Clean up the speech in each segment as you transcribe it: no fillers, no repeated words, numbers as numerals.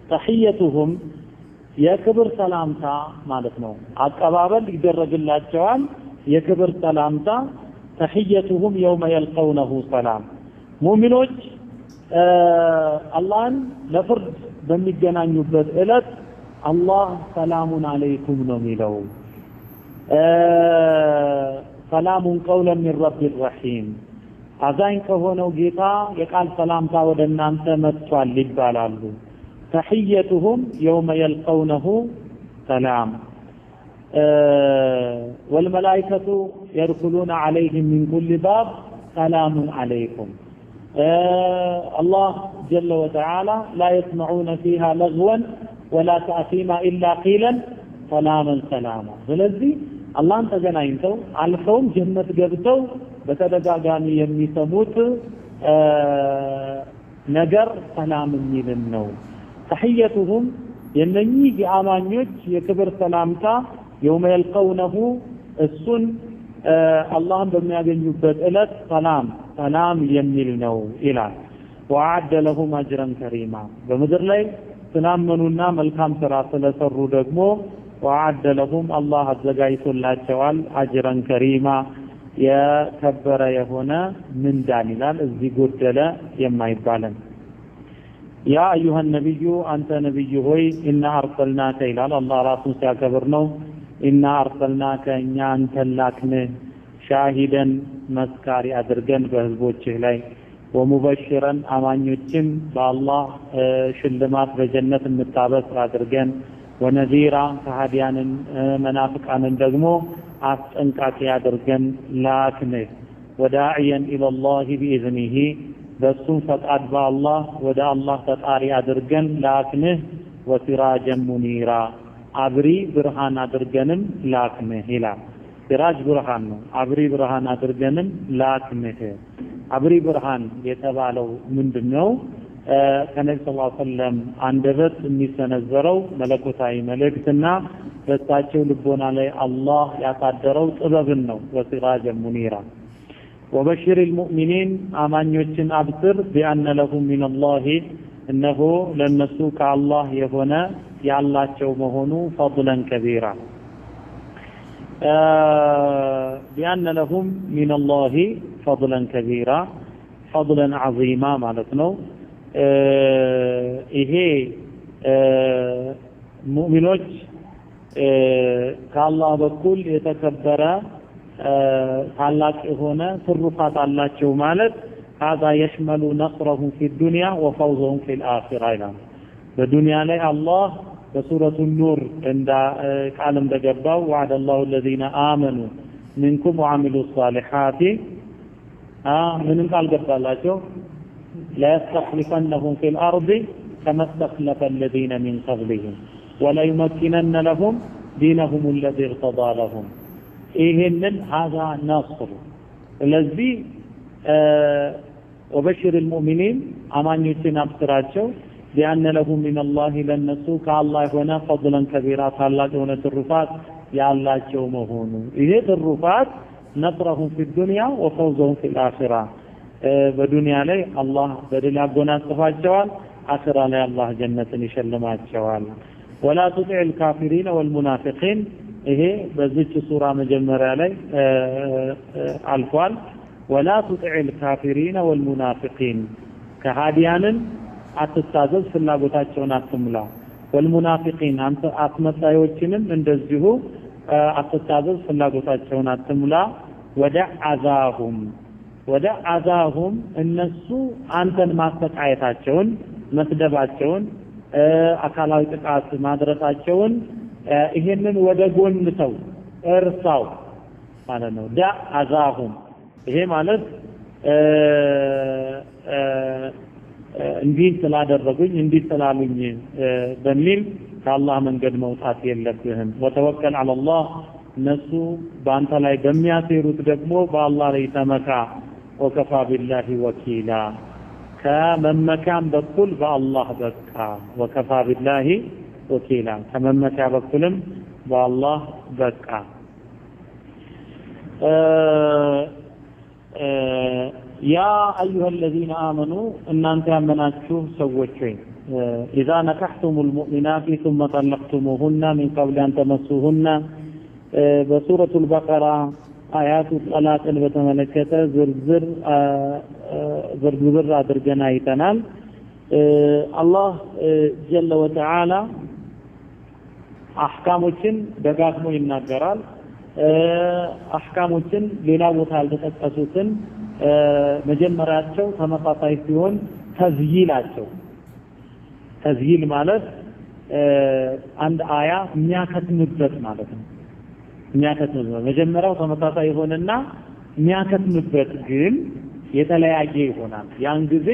ተህየቱሁም የክብር ሰላምታ ማለት ነው አቀባበል ይደረግላቸዋል የክብር ሰላምታ ተህየቱሁም يوم يلقونه ሰላም ሙእሚኖች አላህን ለፍርድ በሚገናኙበት እለት አላህ ሰላሙን አለይኩም ነው የሚለው ሰላሙን ቀውለን ሚን ረቢር ረሂም አዛኝ ከሆነው ጌታ የቃል ሰላምታ ወደ እናንተ መጥቷል ይባላሉ ተህየቱሁም يوم يلقونه ሰላም والملائكة يدخلون عليهم من كل باب سلام عليكم الله جل وتعالى لا يسمعون فيها لغوا ولا تأثيما إلا قيلا سلاما سلاما ስለዚህ አላህን ተገናኝተው አልፈውም ጀነት ገብተው በተደጋጋሚ የሚሰሙት ነገር ሰላም የሚልን ነው ተህየቱሁም የነኚህ የአማኞች የክብር ሰላምታ يوم يلقونه እሱን አላህን በሚያገኙበት እለት ሰላም የሚል ነው ይላል وعد لهم اجرا كريما በምድር ላይ ተናመኑና መልካም ስራ ስለሰሩ ደግሞ وعد لهم الله አዘጋጅቶላቸዋል اجرا كريما የከበረ የሆነ ምንዳን ይላል እዚህ ጎደለ የማይባለን ያ አዩሃ ነብዩ አንተ ነብዩ ሆይ ኢና አርሰልናከ ይላል አላህ ራሱን ሲያከብር ነው ኢና አርሰልናከ እኛ አንተን ላክንህ ሻሂደን መስካሪ አድርገን በህዝቦችህ ላይ ወሙበሽረን አማኞችን በአላህ ሽልማት በጀነት የምታበስር አድርገን ወነዚራ ከሃዲያንን መናፍቃንን ደግሞ አስጠንቃቂ አድርገን ላክንህ ወዳዕየን ኢለላህ ቢኢዝኒሂ በሱም ፈቃድ በአላህ ወደ አላህ ተጣሪ አድርገን ላክንህ ወሲራጀን ሙኒራ አብሪ ብርሃን አድርገንም ላክንህ ይላል ሲራጅ ብርሃን ነው አብሪ ብርሃን አድርገንም ላክንህ አብሪ ብርሃን የተባለው ምንድነው ከነብዩ ሰለላሁ ዐለይሂ ወሰለም አንደበት የሚሰነዘረው መለኮታዊ መልእክትና በሳቸው ልቦና ላይ አላህ ያሳደረው ጥበብን ነው ወሲራጀን ሙኒራ وبشر المؤمنين አማኞችን አብስር بأن لهم من الله انه ለነሱ ከአላህ የሆነ ያላቸው መሆኑ فضلا كبيرا بأن لهم من الله فضلا كبيرا فضلا عظيما ማለት ነው ይሄ ሙእሚኖች ከአላህ በኩል የተከበረ ታላቅ የሆነ ትሩፋት አላቸው ማለት هذا يشمل نصرهم في الدنيا وفوزهم في الآخرة ይላል በዱንያ ላይ አላህ በሱረቱ ኑር እንደ ቃል እንደገባው وعد الله الذين آمنوا منكم وعملوا الصالحات ምን ቃል ገባላቸው لا يستخلفنهم في الأرض كما استخلف الذين من قبلهم ولا يمكنن لهم دينهم الذي ارتضى لهم ይሄንን هذا نصر ስለዚህ وبشر المؤمنين አማኞችን አብስራቸው بأن لهم من الله ለነሱ ከአላህ የሆነ فضلا كبيرا ታላቅ የሆነ ትሩፋት ያላቸው መሆኑ ይሄ ትሩፋት نصرهم في الدنيا وفوزهم في الآخرة በዱንያ ላይ አላህ በድል ያጎናጽፋቸዋል አኺራ ላይ አላህ ጀነትን ይሸልማቸዋል ولا تطع الكافرين والمنافقين ይሄ በዚች ሱራ መጀመሪያ ላይ አልፏል ولا تطع الكافرين والمنافقين ከሃዲያንን አትታዘዝ ፍላጎታቸውን አትሙላ والمنافقين አንተ አስመሳዮችንም እንደዚሁ አትታዘዝ ፍላጎታቸውን አትሙላ ወደ አዛሁም እነሱ አንተን ማስተቃየታቸውን መስደባቸውን አካላዊ ጥቃት ማድረሳቸውን ይሄንን ወደ ጎን ተው እርሳው ማለት ነው አዛሁም ይሄ ማለት እንዲህ ስላደረጉኝ እንዲህ ስላሉኝ በሚል ከአላህ መንገድ መውጣት የለብህም ወተወከል على الله እነሱ በአንተ ላይ በሚያሰሩት ደግሞ በአላህ ላይ ተመካ وكفى بالله وكيلا ከመመካም በኩል በአላህ በቃ وكفى بالله وكيلا ከመመካ በኩልም በአላህ በቃ يا أيها الذين آمنوا إن أنت أمناتشوه سوّتشين إذا نكحتم المؤمنات ثم طلقتموهن من قبل أن تمسوهن بسورة البقرة آيات الطلاق بتملكته زرزر أدرجنا يتنال الله جل وتعالى أحكاموችን ደጋግሞ ይናገራል أحكاموችን ሌላ ቦታ ያልተጠቀሱትን መጀመሪያቸው ተመሳሳይ ሲሆን ተዝይላቸው ተዝይል ማለት አንድ አያ የሚያከትምበት ማለት ነው የሚያከትምበት መጀመሪያው ተመሳሳይ ሆነና የሚያከትምበት ግን የተለያየ ይሆናል ያን ጊዜ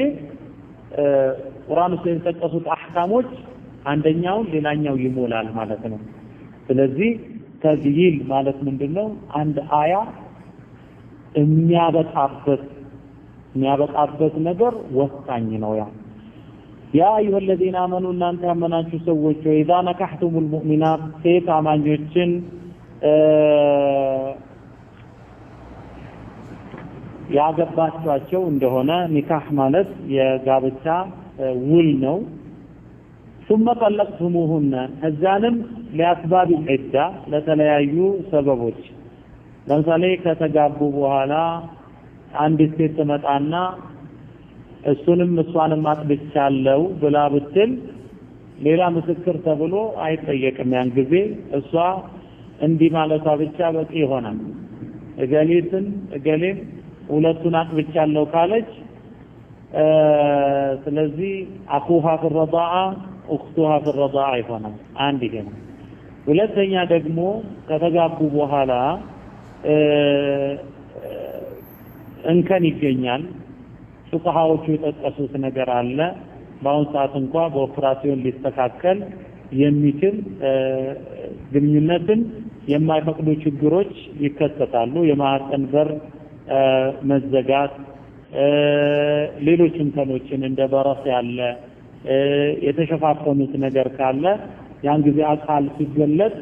ቁርአን ውስጥ የተጠቀሱት አህካሞች አንደኛው ሌላኛው ይሞላል ማለት ነው ስለዚህ ተዝይል ማለት ምንድነው አንድ አያ የሚያበቃበት ነገር ወሳኝ ነው ያ አዩሀ الذين آمنوا እናንተ ያመናችሁ ሰዎች إذا نكحتم المؤمنات ሴት አማኞችን ያገባቻቸው እንደሆነ ኒካህ ማለት የጋብቻ ውል ነው ثم طلقتموهن እዛንም ለአስባብ العدة ለተለያዩ ሰበቦች ለምሳሌ ከተጋቡ በኋላ አንድ ሴት ተመጣና እሱንም እሷንም አጥብቻለሁ ብላ ብትል ሌላ ምስክር ተብሎ አይጠየቅም ያን ጊዜ እሷ እንዲህ ማለቷ ብቻ በቂ ይሆናል እገሌን ሁለቱን አጥብቻለሁ ካለች ስለዚህ አኹሃ في الرضاعة اختها في الرضاعة ይሆናል አንድ ይሄ ነው ሁለተኛ ደግሞ ከተጋቡ በኋላ እንከን ይገኛል ሱቃሃዎቹ የጠቀሱት ነገር አለ በአሁን ሰዓት እንኳን በኦፕራሲዮን ሊስተካከል የሚችል ግንኙነትን የማይፈቅዱ ችግሮች ይከሰታሉ የማህፀን በር መዘጋት ሌሎችም ተኖችን እንደ በረስ ያለ የተሸፋፈኑት ነገር ካለ ያን ጊዜ አካል ሲገለጥ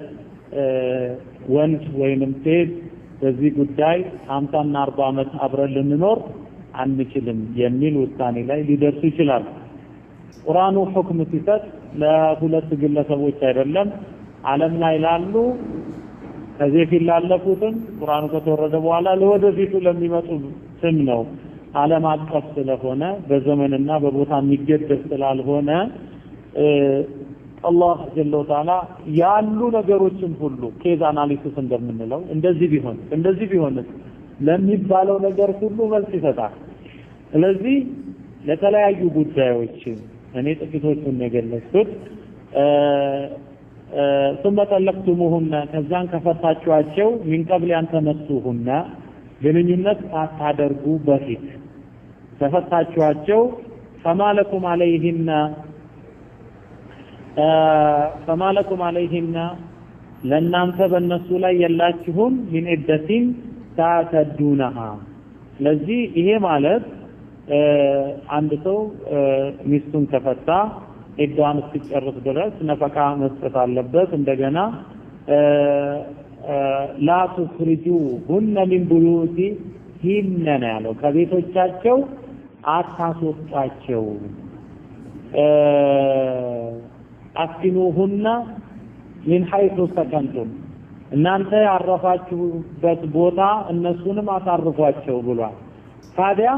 ወንድ ወይንም ሴት በዚህ ጉዳይ 50 እና 40 ዓመት አብረን ልንኖር አንችልም የሚል ውሳኔ ላይ ሊደርሱ ይችላል ቁርአኑ ሁክም ሲሰጥ ለሁለት ግለሰቦች አይደለም ዓለም ላይ ላሉ ከዚህ ፊት ላለፉትም ቁርአኑ ከተወረደ በኋላ ለወደፊቱ ለሚመጡ ስም ነው ዓለም አቀፍ ስለሆነ በዘመንና በቦታ የሚገደብ ስላልሆነ አላህ ጀለ ወተዓላ ያሉ ነገሮችን ሁሉ ኬዝ አናሊሲስ እንደምንለው እንደዚህ ቢሆን ለሚባለው ነገር ሁሉ መልስ ይሰጣል ስለዚህ ለተለያዩ ጉዳዮች እኔ ጥቂቶቹን ነገርኩት ثم طلقتموهن ከዛን ከፈታችኋቸው ምን ቀብል ያንተመሱሁና ግንኙነት ሳታደርጉ በፊት ከፈታችኋቸው فمالكم عليهن ለእናንተ በእነሱ ላይ የላችሁም ምን ዕደቲን ታተዱነሃ ስለዚህ ይሄ ማለት አንድ ሰው ሚስቱን ከፈታ ዕዳዋን እስኪጨርስ ድረስ ነፈቃ መስጠት አለበት እንደገና ላ ትخرجوهن من بيوتهن ያለው ከቤቶቻቸው አታስወጣቸው አስኪኑሁና من حيث سكنتم እናንተ ያረፋችሁበት ቦታ እነሱንም አሳርፏቸው ብሏል ታዲያ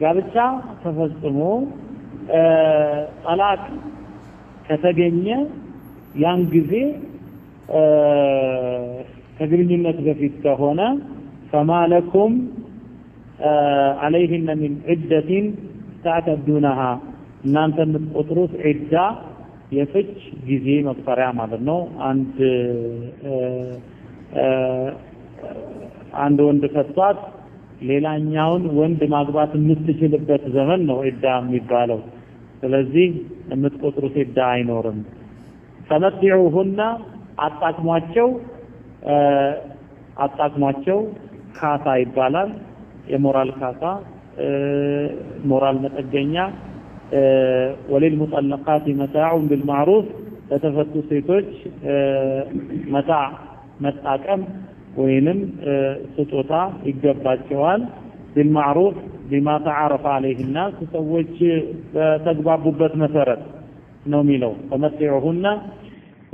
ጋብቻ ተፈጽሞ ጠላቅ ከተገኘ ያን ጊዜ ከግንኙነት በፊት ከሆነ فمالكم عليهن من عدة تعتدونها እናንተ የምትቆጥሩት ዒዳ የፍች ጊዜ መቁጠሪያ ማለት ነው አንድ ወንድ ፈቷት ሌላኛውን ወንድ ማግባት የምትችልበት ዘመን ነው ዒዳ የሚባለው ስለዚህ የምትቆጥሩት ዒዳ አይኖርም ተመትዑሁና አጣቅሟቸው ካሳ ይባላል የሞራል ካሳ ሞራል መጠገኛ وللمطلقات متاع بالمعروف ተተፈቱ ሴቶች መጣቀም ወይንም ስጦታ ይገባቸዋል بالمعروف بما تعارف عليه الناس ሰዎች በተግባቡበት መሰረት ነው የሚለው فمتعوهن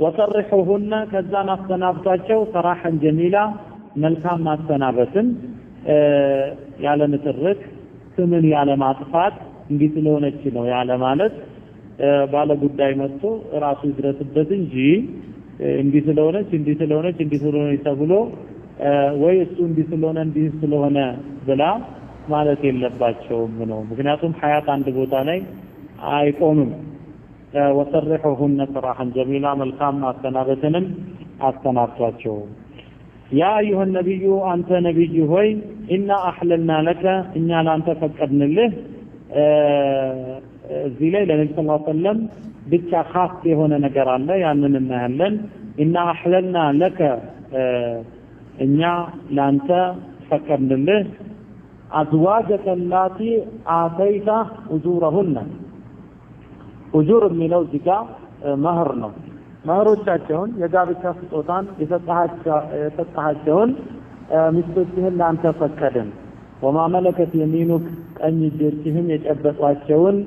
وصرحوهن ከዛን አስተናብቷቸው ሰራሐን ጀሚላ መልካም ማስተናበትን ያለ ንትርክ ስምን ያለ ማጥፋት እንዲህ ስለሆነች ነው ያለ ማለት ባለ ጉዳይ መጥቶ ራሱ ይድረስበት እንጂ እንዲህ ስለሆነች ተብሎ ወይ እሱ እንዲህ ስለሆነ ብላ ማለት የለባቸውም ነው ምክንያቱም ሐያት አንድ ቦታ ላይ አይቆምም وصرحوهن صراحا جميلا መልካም ማስተናበትንም አስተናብቷቸው يا أيها النبي أنت نبي هوي إنا أحللنا لك إنا لأنت فقدنا له زيلي لنبي صلى الله عليه وسلم بيتشا خاص هنا نقرأنا يعني ننهلن إنا أحللنا لك إنا لأنت فقدنا له أزواجك التي آتيت أجورهن أجور من الزكاة مهرنا መህሮቻቸውን የጋብቻ ስጦታን የሰጣቸውን ሚስቶችህን ላንተ ፈቀድን وما ملكت يمينك ቀኝ እጆችህም የጨበጧቸውን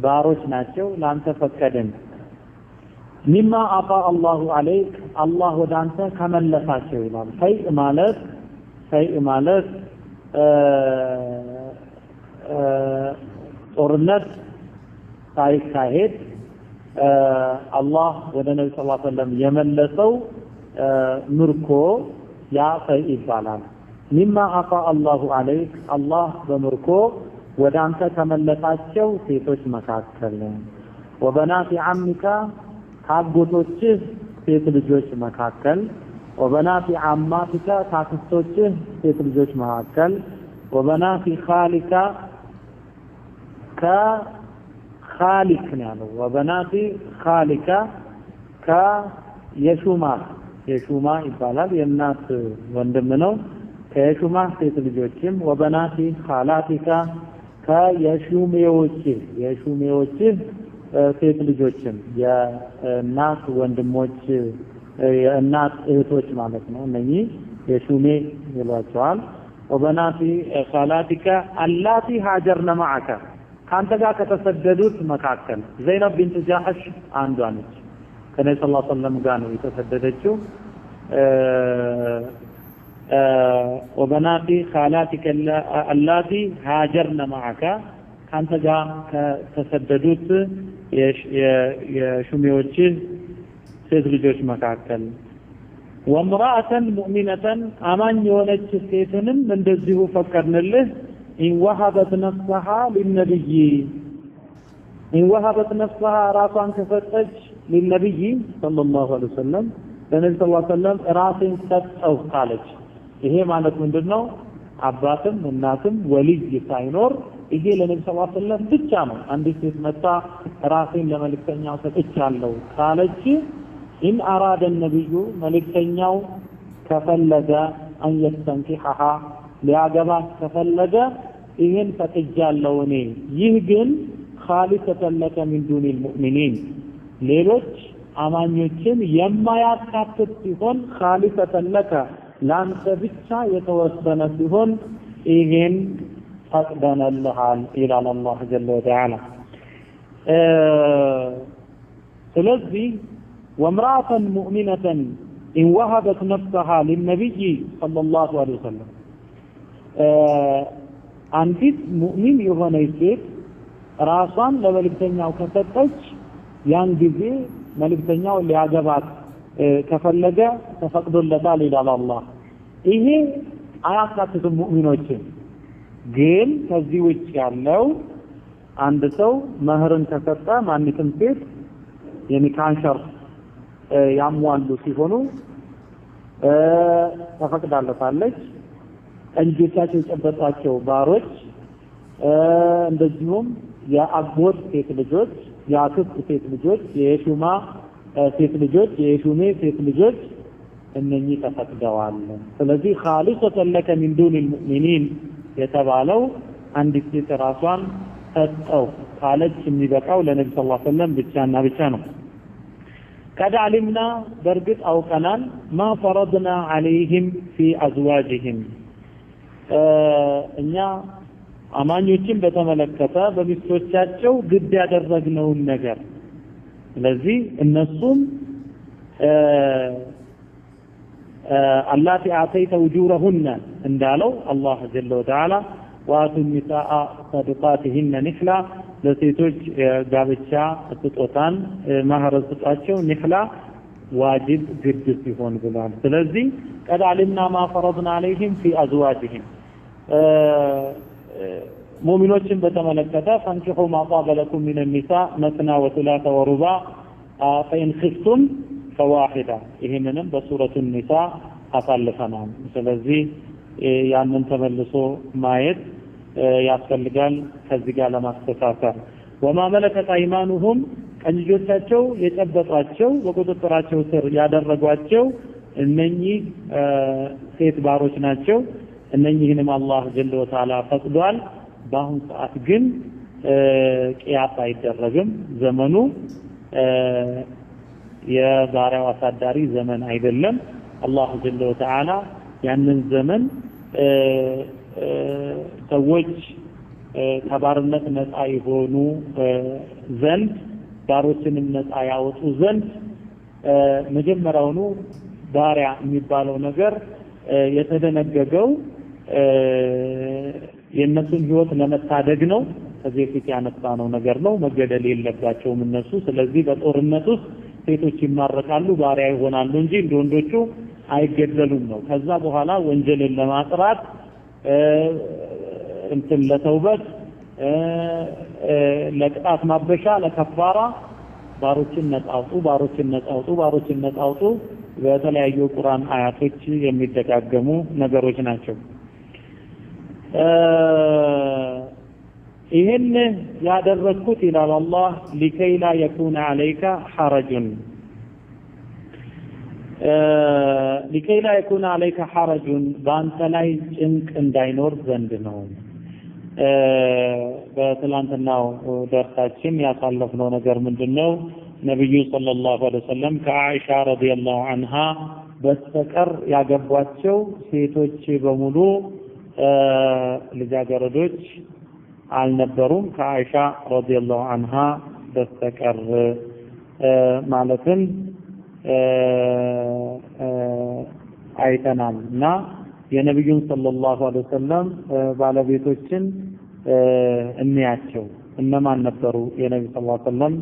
ባሮች ናቸው ላንተ ፈቀድን مما أعطى الله عليك الله ወዳንተ ከመለሳቸው ይላል ፈይእ ማለት ጦርነት ሳይካሄድ الله ونبي صلى الله عليه وسلم يملسوا مركو يا فيبالان مما أعطى الله عليك الله بمركو ودانك تملساتشو سيتوش مكاكل وبنات عمك كاغوتوچه سيت ልጆች መካከል وبنات عماتك كاكستوچه سيت ልጆች መካከል وبنات خالك خالك يعني وبنات خالك የሹማ ይባላል የእናት ወንድም ነው ከየሹማ ሴት ልጆችም وبنات خالاتك የሹሜዎች ሴት ልጆችም የእናት ወንድሞች የእናት እህቶች ማለት ነው እነኚህ የሹሜ ይሏቸዋል وبنات خالاتك اللاتي هاجرن معك ካንተ ጋር ከተሰደዱት መካከል ዘይነብ ቢንት ጃህሽ አንዷ ነች ከነብዩ ሰለላሁ ዐለይሂ ወሰለም ጋር ነው የተሰደደችው وبنات خالاتك اللاتي هاجرن معك ካንተ ጋር ከተሰደዱት የሹሜዎች ሴት ልጆች መካከል وامرأة مؤمنة አማኝ የሆነች ሴትንም እንደዚሁ ፈቀድንልህ إن وهبت نفسها للنبي إن وهبت نفسها راسا كفتج للنبي صلى الله عليه وسلم النبي صلى الله عليه وسلم راسين ستأو قالج إيه معنى ምንድነው አባትም እናትም ወልይ ሳይኖር ይሄ ለነብዩ ሰለላሁ ዐለይሂ ወሰለም ብቻ ነው አንዲት ሴት መጣ ራሴን ለመልእክተኛው ሰጥቻለሁ ካለች إن أراد النبي መልእክተኛው ከፈለገ أن يستنكحها ሊያገባት ከፈለገ ይሄን ፈቅጃለሁ እኔ ይህ ግን خالصة لك من دون المؤمنين ሌሎች አማኞችን የማያካትት ሲሆን خالصة لك ላንተ ብቻ የተወሰነ ሲሆን ይሄን ፈቅደንልሃል ይላል አላህ ጀለ ወተዓላ ስለዚህ وامرأة مؤمنة إن وهبت نفسها للنبي صلى الله عليه وسلم አንዲት ሙእሚን የሆነች ሴት ራሷን ለመልእክተኛው ከሰጠች ያን ጊዜ መልእክተኛው ሊያገባት ከፈለገ ተፈቅዶለታል ይላል አላህ ይሄ አያካትትም ሙእሚኖችን ግን ከዚህ ውጭ ያለው አንድ ሰው መህርን ከሰጠ ማንንም ሴት የኒካህን ሸርጥ ያሟሉ ሲሆኑ ተፈቅዳለታለች እንጆቻቸው የጨበጧቸው ባሮች እንደዚሁም የአጎት ሴት ልጆች የአክስት ሴት ልጆች የሹማ ሴት ልጆች የሹሜ ሴት ልጆች እነኚህ ተፈቅደዋል ስለዚህ خالصة لك من دون المؤمنين የተባለው አንዲት ሴት ራሷን ሰጠው ካለች የሚበቃው ለነብዩ ሰለላሁ ዐለይሂ ወሰለም ብቻና ብቻ ነው قد علمنا برغت اوقنال ما فرضنا عليهم في ازواجهم እኛ አማኞችን በተመለከተ በሚስቶቻቸው ግድ ያደረግነውን ነገር ስለዚህ እነሱም አላቲ አተይተ ውጁረሁነ እንዳለው አላህ ጀለ ወተዓላ ወአቱ ኒሳአ ሰደቃቲሂነ ንህላ ለሴቶች ጋብቻ ስጦታን ማህር ስጧቸው ንህላ ዋጅብ ግድ ሲሆን ብሏል። ስለዚህ ቀድ አልምና ማ ፈረድና አለይሂም ፊ አዝዋጅሂም ሙእሚኖችን በተመለከተ ፈንኪሑ ማ ጣበ ለኩም ሚነ ኒሳ መስና ወሱላተ ወሩባ ፈኢን ኺፍቱም ፈዋሂዳ ይህንንም በሱረቱ ኒሳ አሳልፈናል። ስለዚህ ያንን ተመልሶ ማየት ያስፈልጋል ከዚህ ጋር ለማስተካከል ወማ መለከት አይማኑሁም ቀንጆቻቸው የጨበጧቸው በቁጥጥራቸው ስር ያደረጓቸው እነኚህ ሴት ባሮች ናቸው። እነኚህንም አላህ ጀለ ወተዓላ ፈቅዷል። በአሁን ሰዓት ግን ቂያስ አይደረግም። ዘመኑ የባሪያው አሳዳሪ ዘመን አይደለም። አላህ ጀለ ወተዓላ ያንን ዘመን ሰዎች ከባርነት ነፃ የሆኑ ዘንድ ባሮችንም ነፃ ያወጡ ዘንድ መጀመሪያውኑ ባሪያ የሚባለው ነገር የተደነገገው የነሱን ህይወት ለመታደግ ነው። ከዚህ ፊት ያነሳነው ነገር ነው። መገደል የለባቸውም እነሱ። ስለዚህ በጦርነት ውስጥ ሴቶች ይማረካሉ፣ ባሪያ ይሆናሉ እንጂ እንደወንዶቹ አይገደሉም ነው። ከዛ በኋላ ወንጀልን ለማጥራት እንትን ለተውበት ለቅጣት ማበሻ ለከፋራ ባሮችን ነፃ አውጡ በተለያዩ ቁርአን አያቶች የሚደጋገሙ ነገሮች ናቸው። ይህን ያደረኩት ይላል አላህ لكي لا يكون عليك حرج لكي لا يكون عليك حرج በአንተ ላይ ጭንቅ እንዳይኖር ዘንድ ነው። በትላንትናው ደርሳችን ያሳለፍነው ነገር ምንድነው? ነብዩ ሰለላሁ ዐለይሂ ወሰለም ከአኢሻ ረዲየላሁ ዐንሃ በስተቀር ያገቧቸው ሴቶች በሙሉ ልጃገረዶች አልነበሩም ከአኢሻ ረዲየላሁ ዐንሃ በስተቀር ማለትም አይተናል። እና የነብዩን ሰለላሁ ዐለይሂ ወሰለም ባለቤቶችን እንያቸው እነማን ነበሩ? የነብዩ ሰለላሁ ዐለይሂ ወሰለም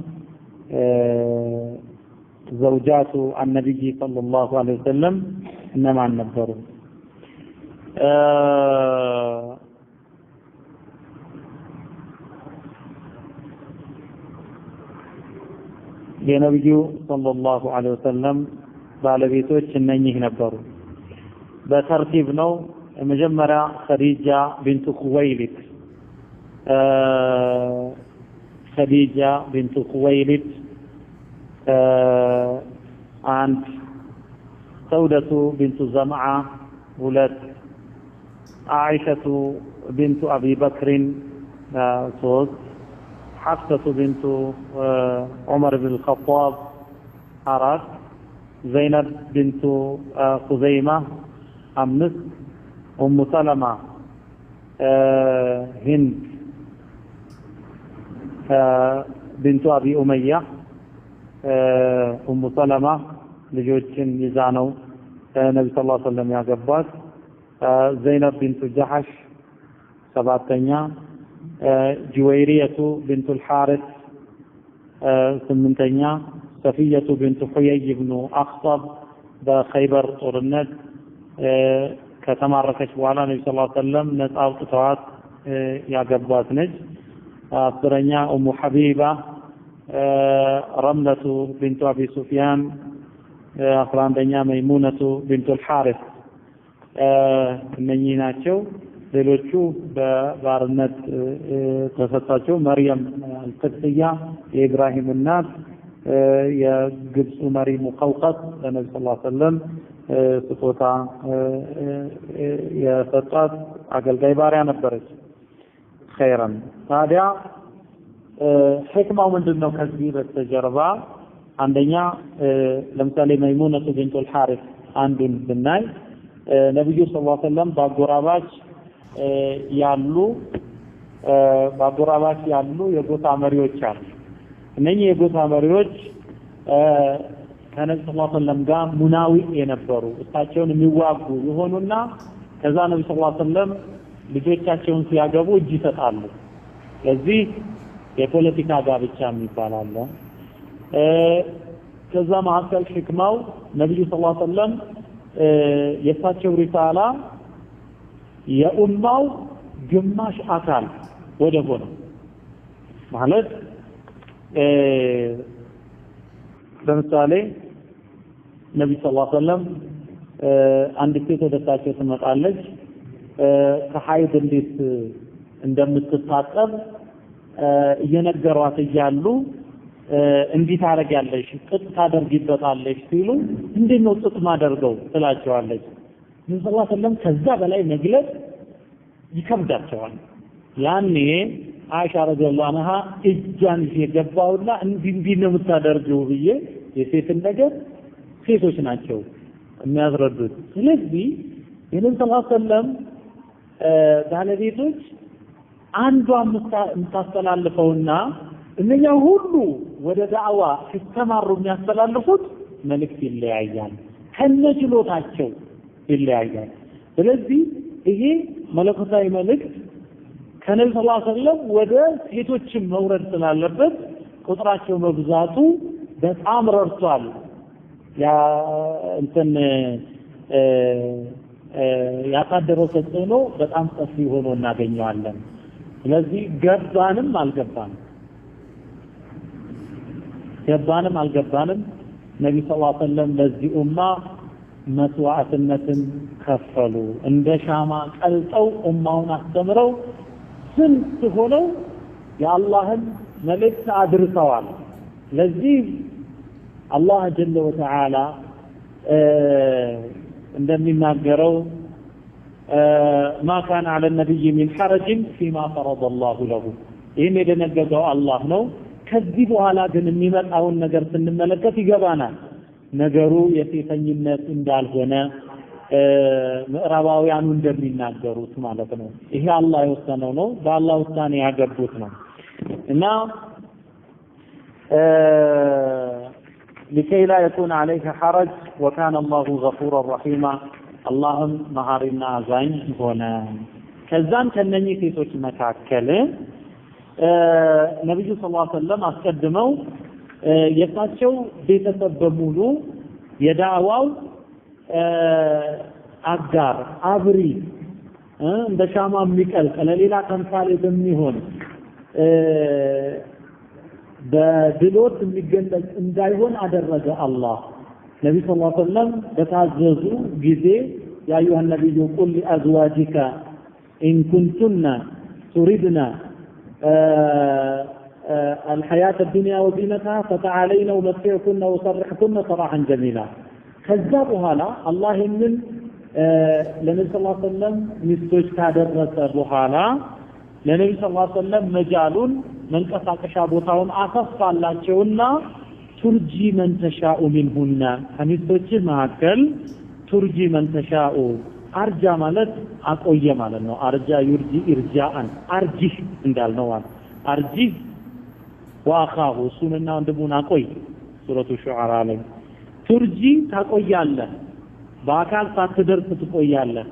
ዘውጃቱ النبي صلى الله عليه وسلم እነማን ነበሩ? የነብዩ ሰለላሁ ዐለይሂ ወሰለም ባለቤቶች እነኚህ ነበሩ። በተርቲብ ነው። መጀመሪያ ኸዲጃ ቢንቱ ኹወይሊድ አንድ ሰውደቱ ቢንቱ ዘምዓ ሁለት عائشة بنت أبي بكر ሶስት حفصة بنت عمر بن الخطاب አራት زينب بنت خزيمة አምስት أم سلمة هند بنت أبي أمية أم سلمة ልጆችን ይዛ ነው ነብዩ ሰለላሁ ዐለይሂ ወሰለም ያገባት። زينب بنت جحش ሰባተኛ جويرية بنت الحارث ስምንተኛ صفية بنت حيي بن أخطب በኸይበር ጦርነት ከተማረከች በኋላ ነብዩ ሰለላሁ ዐለይሂ ወሰለም ነፃ አውጥተዋት ያገባት ነች። አስረኛ ኡሙ ሐቢባ ረምለቱ بنت أبي سفيان 11ኛ መይሙነቱ بنت الحارث እነኚህ ናቸው። ሌሎቹ በባርነት ተሰጣቸው። መርየም አልቅጥያ የኢብራሂም እናት የግብፁ መሪ ሙቀውቀስ ለነብዩ ሰለላሁ ዐለይሂ ወሰለም ስጦታ የሰጣት አገልጋይ ባሪያ ነበረች። ኸይራን ታዲያ ህክማው ምንድነው? ከዚህ በስተጀርባ አንደኛ ለምሳሌ መይሙነቱ ቢንቱ الحارث አንዱን ብናይ ነብዩ ሰለላሁ ዐለይሂ ወሰለም በአጎራባች ያሉ ባጎራባች ያሉ የጎሳ መሪዎች አሉ እነኚህ የጎሳ መሪዎች ከነብዩ ሰለላሁ ዐለይሂ ወሰለም ጋር ሙናዊ የነበሩ እሳቸውን የሚዋጉ የሆኑና ከዛ ነብዩ ሰለላሁ ዐለይሂ ወሰለም ልጆቻቸውን ሲያገቡ እጅ ይሰጣሉ ለዚህ የፖለቲካ ጋብቻ የሚባል አለ ከዛ ማዕከል ህክማው ነብዩ ሰለላሁ ዐለይሂ ወሰለም የሳቸው ሪሳላ የኡማው ግማሽ አካል ወደ ሆነ ማለት ለምሳሌ ነብዩ ሰለላሁ ዐለይሂ ወሰለም አንድ ሴት ወደሳቸው ትመጣለች ከሐይድ እንዴት እንደምትታጠብ እየነገሯት እያሉ እንዲህ ታረጋለሽ ጥጥ ታደርጊበታለሽ ሲሉ እንዴት ጥጥ ማደርገው ትላቸዋለች ነብዩ ሰለላሁ ዐለይሂ ወሰለም ከዛ በላይ መግለጽ ይከብዳቸዋል ያኔ አይሻ ረዲየላሁ ዐንሃ እጃን የገባውና እንዲህ ነው የምታደርገው ብዬ የሴትን ነገር ሴቶች ናቸው የሚያስረዱት ስለዚህ የነብዩ ሰለላሁ ዐለይሂ ወሰለም ባለቤቶች አንዷ የምታስተላልፈውና እነኛ ሁሉ ወደ ዳዕዋ ሲተማሩ የሚያስተላልፉት መልእክት ይለያያል ከነችሎታቸው ይለያያል ስለዚህ ይሄ መለኮታዊ መልእክት ከነብዩ ሰለላሁ ዐለይሂ ወሰለም ወደ ሴቶችም መውረድ ስላለበት ቁጥራቸው መብዛቱ በጣም ረድቷል ያ እንትን ያሳደረው ተጽዕኖ በጣም ሰፊ ሆኖ እናገኘዋለን ስለዚህ ገባንም አልገባንም ነብዩ ሰለላሁ ዐለይሂ ወሰለም ለዚህ ኡማ መስዋዕትነትን ከፈሉ እንደ ሻማ ቀልጠው ኡማውን አስተምረው ስንት ሆነው የአላህን መልእክት አድርሰዋል ለዚህ አላህ ጀለ ወተዓላ እንደሚናገረው ما كان على النبي من حرج فيما فرض الله له ይሄን የደነገገው አላህ ነው ከዚህ በኋላ ግን የሚመጣውን ነገር ስንመለከት ይገባናል ነገሩ የሴተኝነት እንዳልሆነ ምዕራባውያኑ እንደሚናገሩት ማለት ነው ይሄ አላህ የወሰነው ነው በአላህ ውሳኔ ያገቡት ነው እና لكي لا يكون عليك حرج وكان الله غفورا رحيما اللهم مهارنا عزين هنا كذان كنني ሴቶች መካከል ነብዩ ሰለላሁ ዐለይሂ ወሰለም አስቀድመው የሳቸው ቤተሰብ በሙሉ የዳዕዋው አጋር አብሪ እንደ ሻማ የሚቀልጥ ለሌላ ተምሳሌ በሚሆን በድሎት የሚገለጽ እንዳይሆን አደረገ አላህ ነብዩ ሰለላሁ ዐለይሂ ወሰለም በታዘዙ ጊዜ ያ አዩሃ ነብዩ ቁል ለአዝዋጂከ ኢን ኩንቱና ቱሪድና الحياة الدنيا وزينتها فتعالينا ومتعكن وسرحكن سراحا جميلا كذبوا هلا الله من لنبي صلى الله عليه وسلم ሚስቶች ካደረሰ በኋላ ለነብዩ ሰለላሁ ዐለይሂ ወሰለም መጃሉን መንቀሳቀሻ ቦታውን አሰፋላቸውና ቱርጂ መን ተሻኡ ሚንሁና ከሚስቶች መካከል ቱርጂ መን ተሻኡ አርጃ ማለት አቆየ ማለት ነው አርጃ ዩርጂ ኢርጃአን አርጂ እንዳልነው አርጂ ወአኻሁ ሱንና ወንድሙን አቆይ ሱረቱ ሹዓራ ላይ ቱርጂ ታቆያለህ በአካል ሳትደርስ ትቆያለህ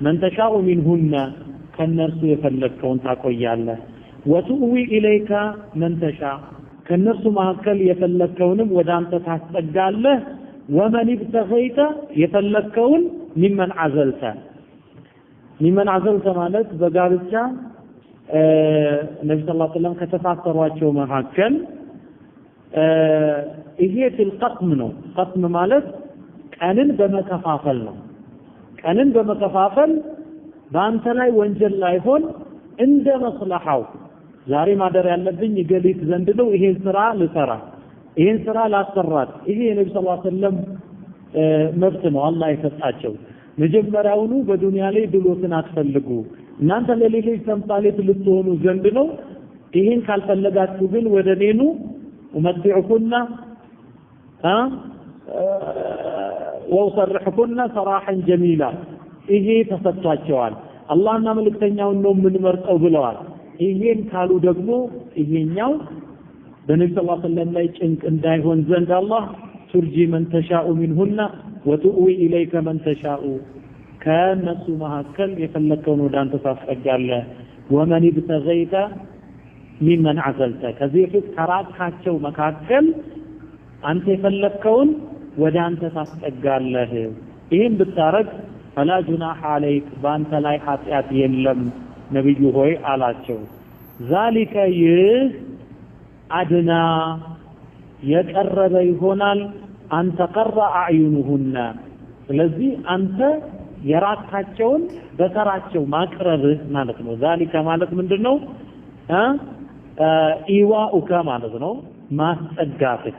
መን ተሻኡ ሚንሁና ከነርሱ የፈለከውን ታቆያለህ ወቱዊ ኢለይካ መን ተሻ ከነርሱ መካከል የፈለከውንም ወደ አንተ ታስጠጋለህ ወመን ይብተኸይተ የፈለከውን ሚመን አዘልተ ማለት በጋብቻ ነብዩ ሰለላሁ ዐለይሂ ወሰለም ከተፋሰሯቸው መካከል ይሄ ፍልቀስም ነው ቀስም ማለት ቀንን በመከፋፈል ነው ቀንን በመከፋፈል በአንተ ላይ ወንጀል ላይሆን እንደ መስለሐው ዛሬ ማደር ያለብኝ ገሊት ዘንድ ነው ይሄን ስራ ልሰራ ይሄን ስራ ላሰራት ይሄ የነብዩ ሰለላሁ ዐለይሂ ወሰለም መብት ነው አላህ የሰጣቸው መጀመሪያውኑ በዱንያ ላይ ድሎትን አትፈልጉ እናንተ ለሌሎች ተምሳሌት ልትሆኑ ዘንድ ነው ይሄን ካልፈለጋችሁ ግን ወደ እኔኑ ወመጥዑኩና ወሰርሕኩና ሰራሐን ጀሚላ ይሄ ተሰጥቷቸዋል አላህና መልእክተኛውን ነው የምንመርጠው ብለዋል ይሄን ካሉ ደግሞ ይሄኛው በነብዩ ሰለላሁ ዐለይሂ ወሰለም ላይ ጭንቅ እንዳይሆን ዘንድ አላህ ቱርጂ መን ተሻኡ ሚንሁና ወቱዊ ኢለይከ መን ተሻኡ ከነሱ መካከል የፈለከውን ወደ አንተ ታስጠጋለህ ወመን ይብተገይተ ሚመን አዘልተ ከዚህ ፊት ከራካቸው መካከል አንተ የፈለከውን ወደ አንተ ታስጠጋለህ ይሄን ብታረግ ፈላ ጁናህ አለይክ በአንተ ላይ ኃጢአት የለም ነብዩ ሆይ አላቸው ዛሊከ ይህ አድና የቀረበ ይሆናል አንተ ቀራ አዕዩንሁና ስለዚህ አንተ የራካቸውን በተራቸው ማቅረብህ ማለት ነው ዛሊከ ማለት ምንድነው ኢዋኡከ ማለት ነው ማስጠጋትህ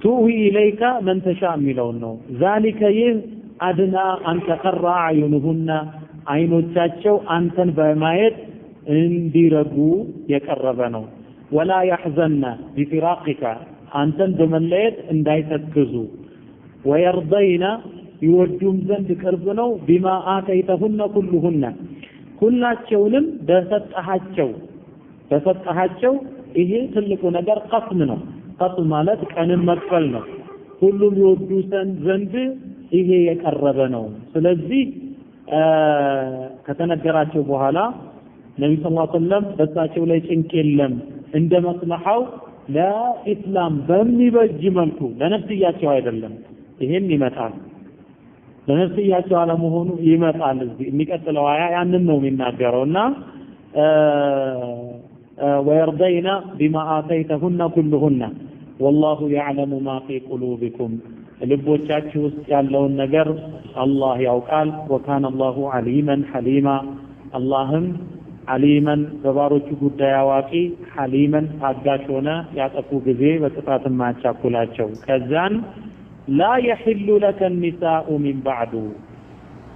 ቱዊ ኢለይከ መን ተሻ የሚለውን ነው ዛሊከ ይህ አድና አንተ ቀራ አዕዩንሁና አይኖቻቸው አንተን በማየት እንዲረጉ የቀረበ ነው ወላ يحزن بفراقك አንተን በመለየት እንዳይተክዙ ويرضين ይወዱም ዘንድ ቅርብ ነው بما آتيتهن كلهن ሁላቸውንም በሰጣቸው ይሄ ትልቁ ነገር ቀስም ነው ቀስም ማለት ቀንን መክፈል ነው ሁሉም ይወዱ ዘንድ ይሄ የቀረበ ነው ስለዚህ ከተነገራቸው በኋላ ነብዩ ሰለላሁ ዐለይሂ ወሰለም በሳቸው ላይ ጭንቅ የለም እንደ መስለሐው ለኢስላም በሚበጅ መልኩ ለነፍስያቸው አይደለም ይሄን ይመጣል ለነፍስያቸው አለመሆኑ ይመጣል እዚህ የሚቀጥለው አያ ያንን ነው የሚናገረውና ويرضين بما آتيتهن كلهن والله يعلم ما في قلوبكم ልቦቻችሁ ውስጥ ያለውን ነገር አላህ ያውቃል وكان الله عليما حليما اللهم عليما በባሮቹ ጉዳይ አዋቂ حليما ታጋሽ ሆነ ያጠፉ ጊዜ በጥፋት ማቻኩላቸው ከዛን لا يحل لك النساء من بعد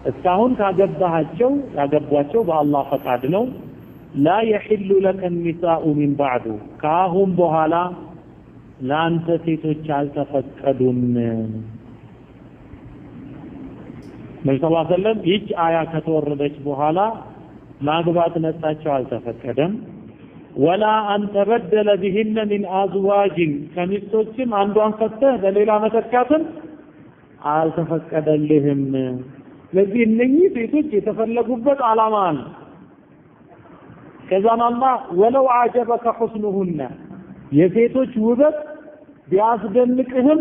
እስካሁን ካገባቸው ያገቧቸው በአላህ ፈቃድ ነው لا يحل لك النساء من بعد ካሁን በኋላ ላንተ ሴቶች አልተፈቀዱም ነብዩ ሰለላሁ ዐለይሂ ወሰለም ይህች አያ ከተወረደች በኋላ ማግባት ነጣቸው አልተፈቀደም ወላ አንተ በደለ بهن من ازواج ከሚስቶችም አንዷን ፈተህ በሌላ መተካትን አልተፈቀደልህም ስለዚህ እነኚህ ሴቶች የተፈለጉበት ዓላማ አለ ከዛም አላህ ወለው አጀበከ حسنهن የሴቶች ውበት ቢያስደንቅህም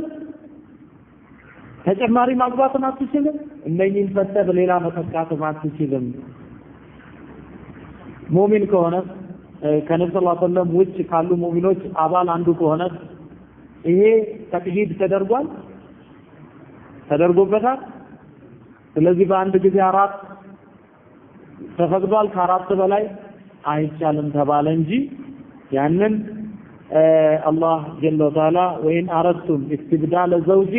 ተጨማሪ ማግባትን አትችልም እነኚህን ፈተህ በሌላ መተካትን አትችልም ሙእሚን ከሆነ ከነብዩ ሰለላሁ ዐለይሂ ወሰለም ውጭ ካሉ ሙእሚኖች አባል አንዱ ከሆነ ይሄ ተቅሂድ ተደርጎበታል ስለዚህ በአንድ ጊዜ አራት ተፈቅዷል ከአራት በላይ አይቻልም ተባለ እንጂ ያንን الله جل وعلا وإن أردتم استبدال زوج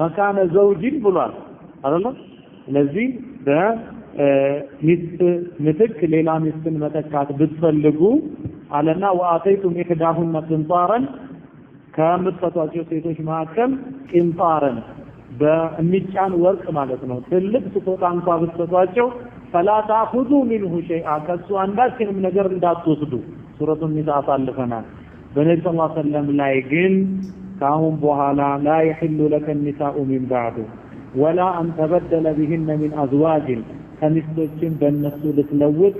مكان زوج ብሏል አይደል ስለዚህ በሚስት ምትክ ሌላ ሚስትን መተካት ብትፈልጉ አለና ወአተይቱም ኢህዳሁን ቅንጣራን ከምትፈቷቸው ሴቶች መካከል ቅንጣራን በሚጫን ወርቅ ማለት ነው ትልቅ ስጦታ እንኳን ብትሰጧቸው فلا تأخذوا منه شيئا ከሱ አንዳችንም ነገር እንዳትወስዱ ሱረቱ ኒሳ አሳልፈናል በነብዩ ሰለላሁ ዐለይሂ ወሰለም ላይ ግን ካሁን በኋላ لا يحل لك النساء من بعد ولا أن تبدل بهن من أزواج ከሚስቶችም በእነሱ ልትለውጥ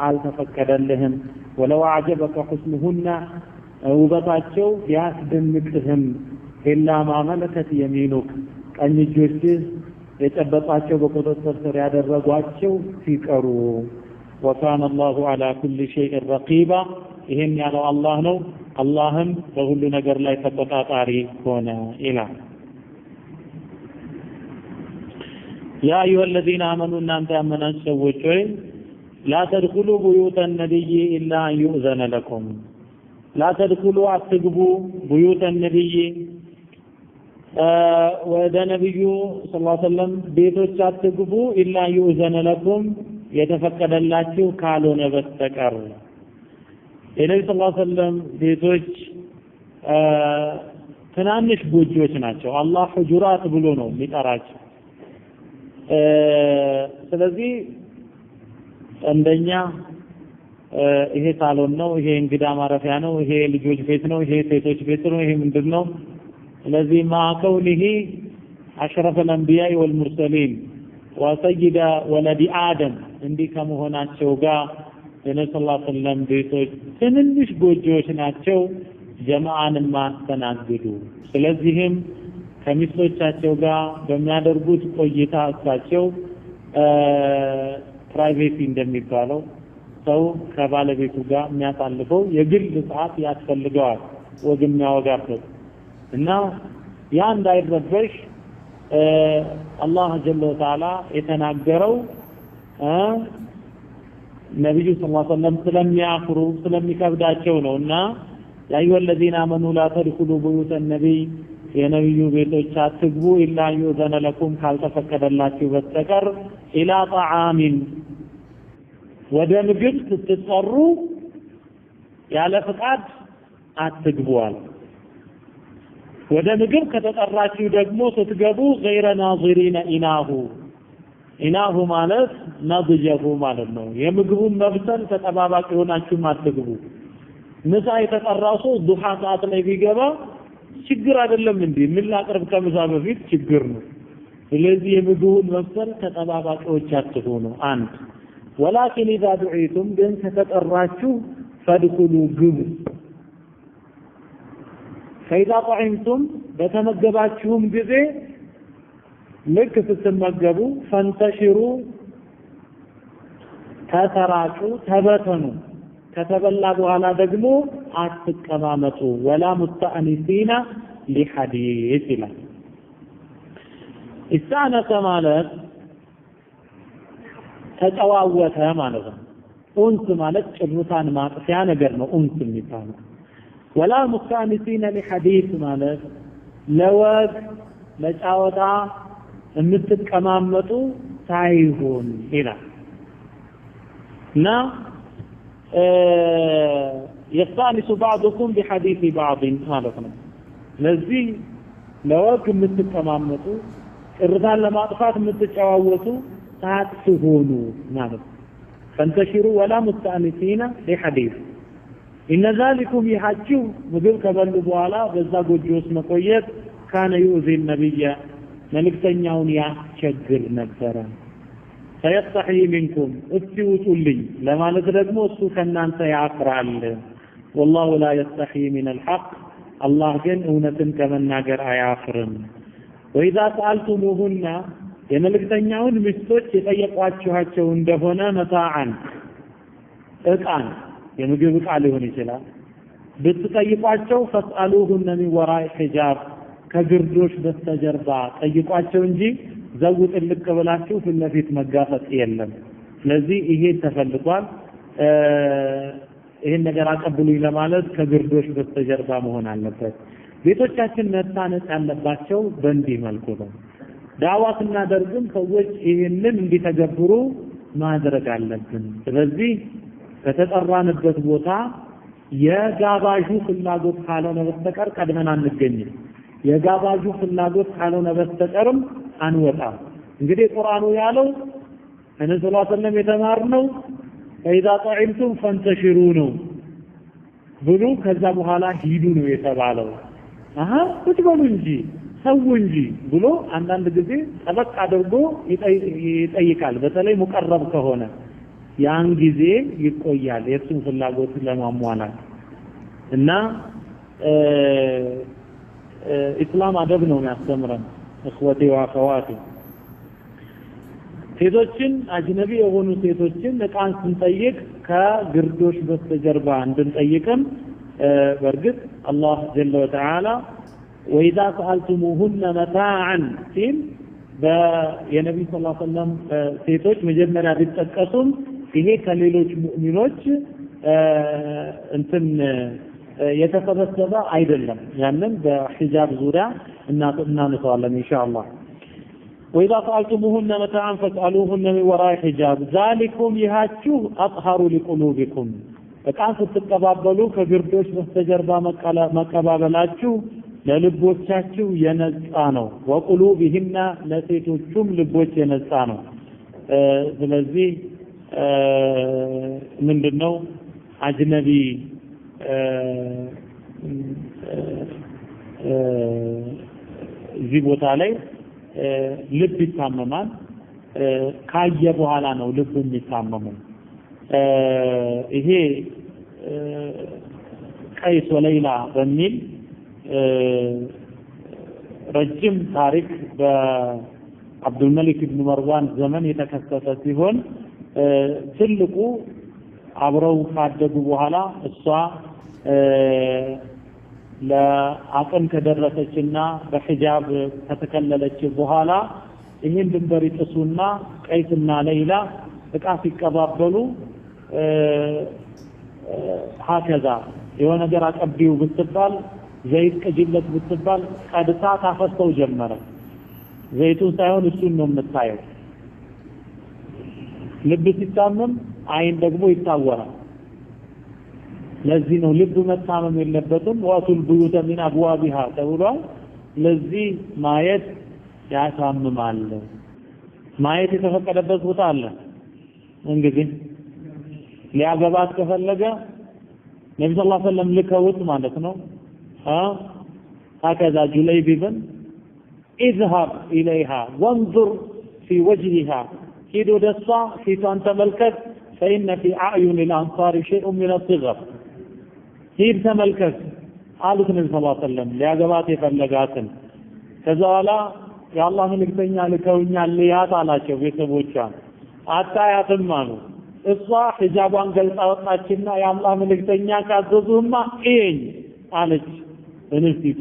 አልተፈቀደልህም ولو أعجبك حسنهن ውበታቸው ቢያስደንቅህም إلا ما ملكت يمينك ቀኝ እጆችህ የጨበጣቸው በቁጥጥር ስር ያደረጓቸው ሲቀሩ وكان الله على كل شيء رقيبا ይሄን ያለው አላህ ነው አላህም በሁሉ ነገር ላይ ተቆጣጣሪ ሆነ ይላል يا أيها الذين آمنوا እናንተ ያመናችሁ ሰዎች ሆይ لا تدخلوا بيوت النبي إلا أن يؤذن لكم لا تدخلوا أتقبوا بيوت النبي ወደ ነብዩ ሰለላሁ ዐለይሂ ወሰለም ቤቶች አትግቡ ኢላ ይኡዘነ ለኩም የተፈቀደላችሁ ካልሆነ በስተቀር የነብዩ ሰለላሁ ዐለይሂ ወሰለም ቤቶች ትናንሽ ጎጆች ናቸው አላህ ሁጁራት ብሎ ነው የሚጠራቸው ስለዚህ እንደኛ ይሄ ሳሎን ነው፣ ይሄ እንግዳ ማረፊያ ነው፣ ይሄ ልጆች ቤት ነው፣ ይሄ ሴቶች ቤት ነው፣ ይሄ ምንድነው? ስለዚህ ማከውሊሂ አሽረፈ الانبياء والمرسلين وسيد ولد آدم እንዲህ ከመሆናቸው ጋር የነብዩ ሰለላሁ ዐለይሂ ወሰለም ቤቶች ትንንሽ ጎጆዎች ናቸው፣ ጀማዓን ማስተናግዱ። ስለዚህም ከሚስቶቻቸው ጋር በሚያደርጉት ቆይታ እሳቸው ፕራይቬሲ እንደሚባለው ሰው ከባለቤቱ ጋር የሚያሳልፈው የግል ሰዓት ያስፈልገዋል ወግ የሚያወጋበት እና ያ እንዳይረበሽ አላህ ጀለ ወተዓላ የተናገረው ነብዩ ሰለላሁ ዐለይሂ ወሰለም ስለሚያፍሩ ስለሚከብዳቸው ነውና ያ አዩሀ الذين آمنوا لا تدخلوا بيوت النبي የነብዩ ቤቶች አትግቡ ኢላ يؤذن لكم ካልተፈቀደላችሁ በስተቀር ኢላ طعام ወደ ምግብ ስትጠሩ ያለ ፍቃድ አትግቡዋል። ወደ ምግብ ከተጠራችሁ ደግሞ ስትገቡ غير ناظرين ኢናሁ ማለት ነضጀሁ ማለት ነው። የምግቡን መብሰል ተጠባባቂ ሆናችሁ አትግቡ። ምሳ የተጠራው ሰው ዱሃ ሰዓት ላይ ቢገባ ችግር አይደለም እንዴ? ምን ላቅርብ ከምሳ በፊት ችግር ነው። ስለዚህ የምግቡን መብሰል ተጠባባቂዎች አትሆኑ። አንድ ولكن اذا دعيتم ግን ከተጠራችሁ فادخلوا ግቡ። فاذا طعمتم በተመገባችሁም ጊዜ ልክ ስትመገቡ فانتشروا ተሰራጩ፣ ተበተኑ። ከተበላ በኋላ ደግሞ አትቀማመጡ። ولا مستأنسين لحديث ይላል። استأنس ማለት ተጨዋወተ ማለት ነው። ኡንስ ማለት ጭሩታን ማጥፊያ ነገር ነው ኡንስ የሚባለው። ولا مستأنسين لحديث ማለት ለወግ ለጫወታ የምትቀማመጡ ሳይሆን ይላል እና يستأنس بعضكم بحديث بعض ማለት ነው። ለዚህ ለወግ የምትቀማመጡ ጭሩታን ለማጥፋት የምትጨዋወቱ ሳትሆኑ ማለት فانتشروا ولا مستأنسين لحديث إن ذلكم يحجوا ምግብ ከበሉ በኋላ በዛ ጎጆ ውስጥ መቆየት كان يؤذي النبي መልእክተኛውን ያስቸግር ነበረ። فيستحي منكم اتوتولي ለማለት ደግሞ እሱ ከናንተ ያፍራል። والله لا يستحي من الحق الله ግን እውነትን ከመናገር አያፍርም። وإذا سألتموهن የመልእክተኛውን ሚስቶች የጠየቋችኋቸው እንደሆነ መታዓን እቃን የምግብ እቃ ሊሆን ይችላል ብትጠይቋቸው ፈስአሉሁን ሚን ወራኢ ሒጃብ ከግርዶሽ በስተጀርባ ጠይቋቸው እንጂ ዘውጥ ልቅ ብላችሁ ፊት ለፊት መጋፈጥ የለም። ስለዚህ ይሄ ተፈልጓል። ይሄን ነገር አቀብሉኝ ለማለት ከግርዶሽ በስተጀርባ መሆን አለበት። ቤቶቻችን መታነጽ ያለባቸው በእንዲህ መልኩ ነው። ዳዋ ስናደርግም ሰዎች ይሄንን እንዲተገብሩ ማድረግ አለብን። ስለዚህ በተጠራንበት ቦታ የጋባዡ ፍላጎት ካልሆነ በስተቀር ቀድመን አንገኝም። የጋባዡ ፍላጎት ካልሆነ በስተቀርም አንወጣም። እንግዲህ ቁርአኑ ያለው ነብዩ ሰለላሁ ዐለይሂ ወሰለም የተማርነው فإذا طعمتم فانتشروا ነው ብሉ ከዛ በኋላ ሂዱ ነው የተባለው። ቁጭ በሉ እንጂ ሰው እንጂ ብሎ አንዳንድ ጊዜ ጠበቅ አድርጎ ይጠይቃል። በተለይ ሙቀረብ ከሆነ ያን ጊዜ ይቆያል የሱን ፍላጎት ለማሟላት እና ኢስላም አደብ ነው የሚያስተምረን። እخوتي واخواتي ሴቶችን አጅነቢ የሆኑ ሴቶችን እቃን ስንጠይቅ ከግርዶሽ በስተጀርባ እንድንጠይቅም በርግጥ አላህ ጀለ ወተዓላ وإذا سألتموهن متاعا ሲል የነብዩ ሰለላሁ ዐለይሂ ወሰለም ሴቶች መጀመሪያ ቢጠቀሱም ይሄ ከሌሎች ሙእሚኖች እንትን የተሰበሰበ አይደለም። ያንን በሂጃብ ዙሪያ እናነሳዋለን ኢንሻአላህ። وإذا سألتموهن متاعا فاسألوهن من وراء حجاب ذلكم يهاችሁ أطهر لقلوبكم በቃን ስትቀባበሉ ከግርዶሽ በስተጀርባ መቀባበላችሁ ለልቦቻችሁ የነጻ ነው። ወቁሉብህና ለሴቶቹም ልቦች የነጻ ነው። ስለዚህ ምንድነው አጅነቢ እዚህ ቦታ ላይ ልብ ይታመማል ካየ በኋላ ነው ልብ የሚታመመው ይሄ ቀይስ ወለይላ በሚል ረጅም ታሪክ በአብዱል መሊክ ኢብኑ መርዋን ዘመን የተከሰተ ሲሆን ትልቁ አብረው ካደጉ በኋላ እሷ ለአቅም ከደረሰችና በሂጃብ ከተከለለች በኋላ ይሄን ድንበር ይጥሱና ቀይስና ለይላ እቃ ሲቀባበሉ ሀከዛ የሆነ ነገር አቀብዩ ብትባል ዘይት ቅጅለት ብትባል ቀድታ ታፈሰው ጀመረ ዘይቱን ሳይሆን እሱን ነው የምታየው ልብ ሲታመም አይን ደግሞ ይታወራል ለዚህ ነው ልብ መታመም የለበትም ወአቱል ቡዩተ ሚን አብዋቢሃ ተብሏል ለዚህ ማየት ያሳምማል ማየት የተፈቀደበት ቦታ አለ እንግዲህ ሊያገባት ከፈለገ ነብዩ ሰለላሁ ዐለይሂ ወሰለም ልከውት ማለት ነው هكذا جليبيب اذهب إليها وانظر في وجهها كيدو دسا في تملكت فإن في أعين الأنصار شيء من الصغر كيد تملكت قالت النبي صلى الله عليه وسلم لأجابات فلقاتن كذا لا يا الله من اكتنيا لكونيا الليات على شو يسبوشان حتى يتمانو إصلاح حجابان قلت أوطناتنا يا الله من اكتنيا كذوزهما إين قالت እንስቲቱ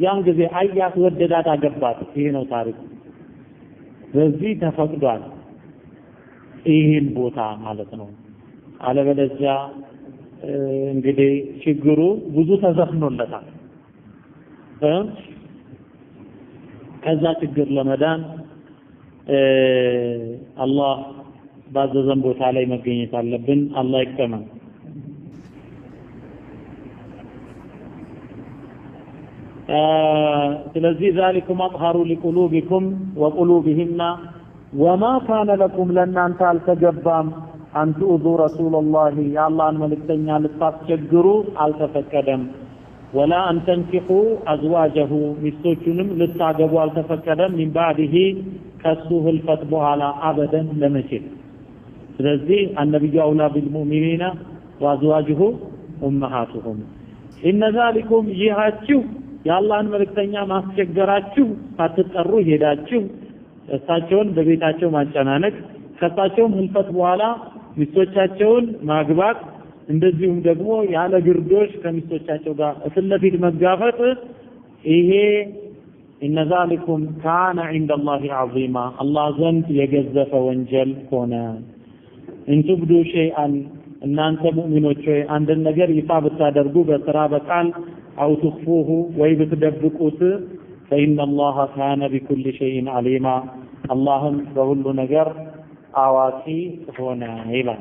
ያን ጊዜ አያት ወደዳት አገባት ይሄ ነው ታሪክ በዚህ ተፈቅዷል ይሄን ቦታ ማለት ነው አለበለዚያ እንግዲህ ችግሩ ብዙ ተዘፍኖለታል ከዛ ችግር ለመዳን አላህ ባዘዘን ቦታ ላይ መገኘት አለብን አላህ ይቀመን ስለዚህ ذلكم اطهر لقلوبكم وقلوبهن وما كان لكم لنانت التجبام ان تؤذوا رسول الله يا الله ملكتኛ ልታስቸግሩ አልተፈቀደም ولا ان تنكحوا ازواجه ሚስቶቹንም ልታገቡ አልተፈቀደም من بعده ከሱ ህልፈት በኋላ አበደን ለመቼም ስለዚህ النبي اولى بالمؤمنين وازواجه امهاتهم ان ذلكم ይሃችሁ ያላህን መልእክተኛ ማስቸገራችሁ አትጠሩ ሄዳችሁ እሳቸውን በቤታቸው ማጨናነቅ ከታቸውም ህልፈት በኋላ ሚስቶቻቸውን ማግባት እንደዚሁም ደግሞ ያለ ግርዶሽ ከሚስቶቻቸው ጋር እፍለፊት መጋፈጥ ይሄ إن ذلكم كان عند الله عظيما الله ዘንድ የገዘፈ ወንጀል ሆነ إن تبدوا شيئا እናንተ ሙእሚኖች አንድ ነገር ይፋ ብታደርጉ በስራ በቃል أو تخفوه ويبتدبقوت فإن الله كان بكل شيء عليما اللهم بقول نجر أواتي هنا إلى